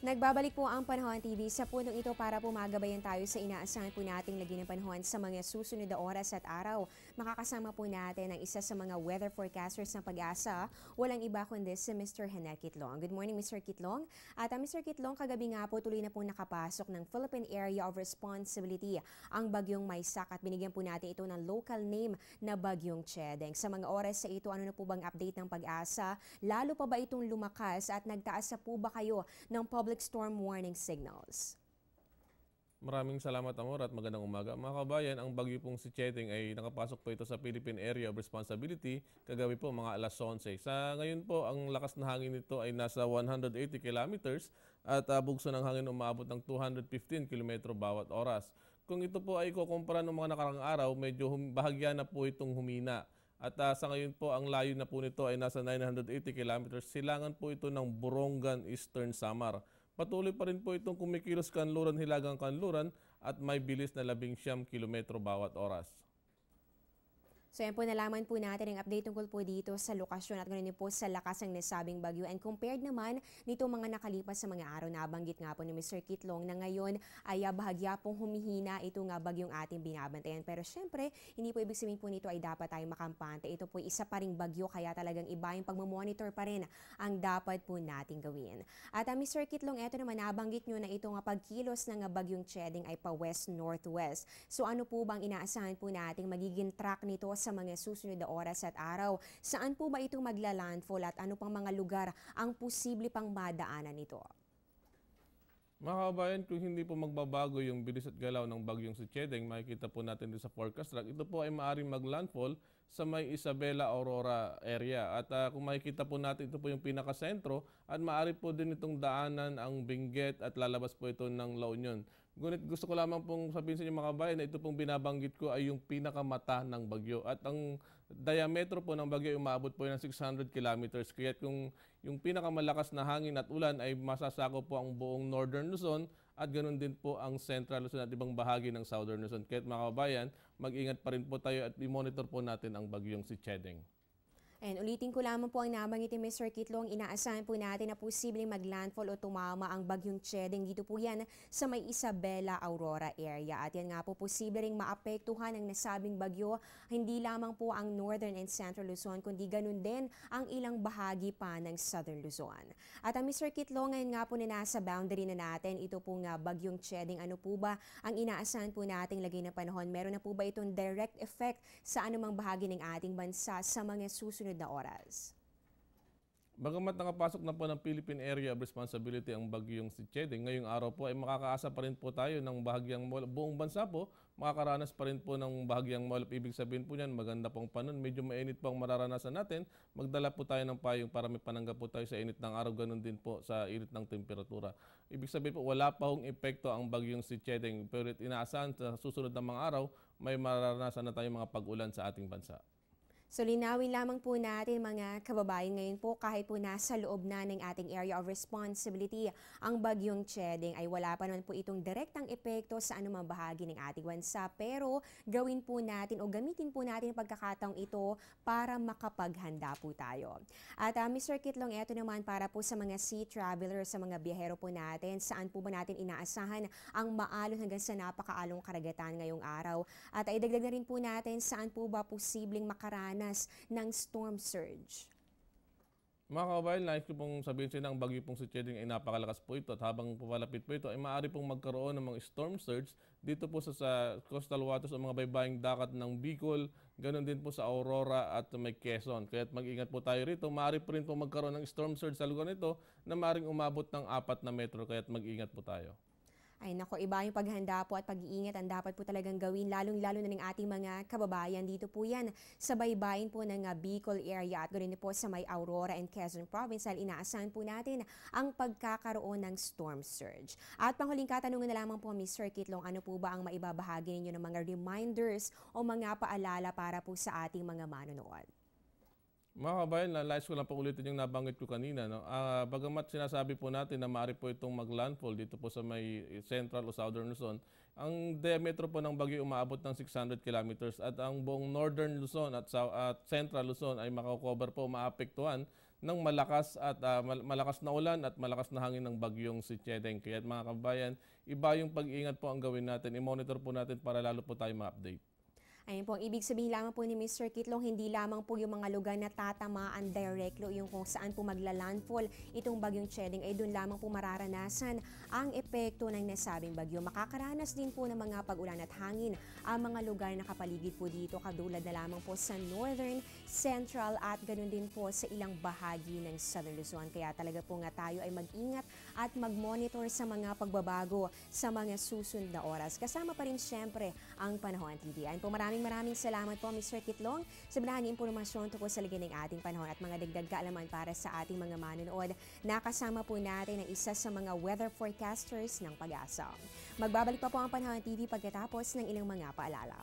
Nagbabalik po ang Panahon TV sa punong ito para po magabayan tayo sa inaasahan po nating lagi ng panahon sa mga susunod na oras at araw. Makakasama po natin ang isa sa mga weather forecasters ng Pag-asa, walang iba kundi si Mr. Henet Kitlong. Good morning, Mr. Kitlong. At Mr. Kitlong, kagabi nga po tuloy na po nakapasok ng Philippine Area of Responsibility ang bagyong Maysak at binigyan po natin ito ng local name na bagyong Chedeng. Sa mga oras sa ito, ano na po bang update ng Pag-asa? Lalo pa ba itong lumakas at nagtaas na po ba kayo ng public storm warning signals? Maraming salamat, Amor, at magandang umaga. Mga kabayan, ang bagyo pong si Chedeng ay nakapasok po ito sa Philippine Area of Responsibility kagabi po mga alas 11. Sa ngayon po, ang lakas na hangin nito ay nasa 180 kilometers at bugso ng hangin umabot ng 215 kilometro bawat oras. Kung ito po ay kukumpara ng mga nakarang araw, medyo bahagya na po itong humina. At sa ngayon po, ang layo na po nito ay nasa 980 kilometers. Silangan po ito ng Borongan, Eastern Samar. Patuloy pa rin po itong kumikilos kanluran, hilagang kanluran at may bilis na 19 kilometro bawat oras. So yan po, nalaman po natin ang update tungkol po dito sa lokasyon at ganoon din po sa lakas ng nasabing bagyo. And compared naman nito mga nakalipas sa mga araw, nabanggit nga po ni Mr. Kitlong na ngayon ay bahagya pong humihina ito nga bagyong ating binabantayan. Pero syempre, hindi po ibig sabihin po nito ay dapat tayong makampante. Ito po isa pa ring bagyo kaya talagang iba yung pagmamonitor pa rin ang dapat po nating gawin. At Mr. Kitlong, eto naman nabanggit nyo na ito nga pagkilos ng bagyong Chedeng ay pa west-northwest. So ano po bang inaasahan po nating magiging track nito sa mga susunod na oras at araw? Saan po ba ito magla-landfall at ano pang mga lugar ang posible pang madaanan nito? Mga kabayan, kung hindi po magbabago yung bilis at galaw ng bagyong si Chedeng, makikita po natin din sa forecast track, ito po ay maaaring mag-landfall sa may Isabela, Aurora area. At kung makikita po natin, ito po yung pinakasentro at maaari po din itong daanan ang Benguet at lalabas po ito ng La Union. Ngunit gusto ko lamang pong sabihin sa inyo mga kabayan na ito pong binabanggit ko ay yung pinakamata ng bagyo. At ang diametro po ng bagyo ay umabot po ng 600 kilometers. Kaya kung yung pinakamalakas na hangin at ulan ay masasako po ang buong Northern Luzon at ganoon din po ang Central Luzon at ibang bahagi ng Southern Luzon. Kaya mga kabayan, mag-ingat pa rin po tayo at i-monitor po natin ang bagyong si Chedeng. And ulitin ko lamang po ang nabanggit ni Mr. Kitlong, inaasahan po natin na posibleng maglandfall o tumama ang bagyong Chedeng. Dito po yan sa may Isabela, Aurora area. At yan nga po posible ring maapektuhan ng nasabing bagyo, hindi lamang po ang Northern and Central Luzon, kundi ganun din ang ilang bahagi pa ng Southern Luzon. At Mr. Kitlong, ngayon nga po na nasa boundary na natin, ito po nga bagyong Chedeng. Ano po ba ang inaasahan po nating lagay na panahon? Meron na po ba itong direct effect sa anumang bahagi ng ating bansa sa mga susunod na oras? Bagamat nakapasok na po ng Philippine Area of Responsibility ang bagyong si Chedeng, ngayong araw po ay makakaasa pa rin po tayo ng bahagyang molop. Buong bansa po, makakaranas pa rin po ng bahagyang molop. Ibig sabihin po niyan, maganda pong panon, medyo mainit po ang mararanasan natin. Magdala po tayo ng payong para may panangga po tayo sa init ng araw, ganun din po sa init ng temperatura. Ibig sabihin po, wala pa hong epekto ang bagyong si Chedeng, pero inaasahan sa susunod na mga araw, may mararanasan na tayong mga pag-ulan sa ating bansa. So linawin lamang po natin mga kababayan ngayon po kahit po nasa loob na ng ating area of responsibility, ang bagyong Chedeng ay wala pa naman po itong direktang epekto sa anumang bahagi ng ating bansa. Pero gawin po natin o gamitin po natin ang pagkakataong ito para makapaghanda po tayo. At Mr. Kitlong, eto naman para po sa mga sea travelers, sa mga biyahero po natin, saan po ba natin inaasahan ang maalon hanggang sa napakaalong karagatan ngayong araw? At idagdag na rin po natin saan po ba posibleng makaranas ng storm surge. Mga kabayan, nais ko pong sabihin sa inyo ang bagyo pong si Chedeng ay napakalakas po ito at habang papalapit po ito ay maaari pong magkaroon ng mga storm surge dito po sa coastal waters o mga baybaying dagat ng Bicol, ganoon din po sa Aurora at may Quezon. Kaya mag-ingat po tayo rito. Maaari po rin po magkaroon ng storm surge sa lugar nito na maaaring umabot ng 4 na metro, kaya mag-ingat po tayo. Ay nako, iba yung paghanda po at pag-iingat ang dapat po talagang gawin, lalong-lalo na ng ating mga kababayan. Dito po yan sa baybayin po ng Bicol area at ganoon po sa may Aurora and Quezon Province. Inaasahan po natin ang pagkakaroon ng storm surge. At panghuling katanungan na lamang po, Mr. Kitlong, ano po ba ang maibabahagi ninyo ng mga reminders o mga paalala para po sa ating mga manonood? Mga kabayan, nais ko lang pong ulitin yung nabanggit ko kanina. No? Bagamat sinasabi po natin na maaari po itong mag-landfall dito po sa may Central o Southern Luzon, ang diametro po ng bagyo umaabot ng 600 kilometers at ang buong Northern Luzon at Central Luzon ay makakover po, maapektuhan ng malakas na ulan at malakas na hangin ng bagyong si Chedeng. Kaya mga kabayan, iba yung pag-iingat po ang gawin natin. I-monitor po natin para lalo po tayo ma-update. Ayun po, ang ibig sabihin lamang po ni Mr. Kitlong, hindi lamang po yung mga lugar na tatamaan directly, yung kung saan po magla-landfall itong bagyong Chedeng, ay doon lamang po mararanasan ang epekto ng nasabing bagyo. Makakaranas din po ng mga pag-ulan at hangin ang mga lugar na kapaligid po dito, katulad na lamang po sa northern, central at ganoon din po sa ilang bahagi ng Southern Luzon. Kaya talaga po nga tayo ay mag-ingat at mag-monitor sa mga pagbabago sa mga susunod na oras. Kasama pa rin siyempre ang Panahon TV. Ayun po, maraming salamat po Mr. Kitlong sa binahaging impormasyon tungkol sa ligay ng ating panahon at mga dagdag kaalaman para sa ating mga manonood. Nakasama po natin ang isa sa mga weather forecasters ng Pag-asa. Magbabalik pa po ang Panahon TV pagkatapos ng ilang mga paalala.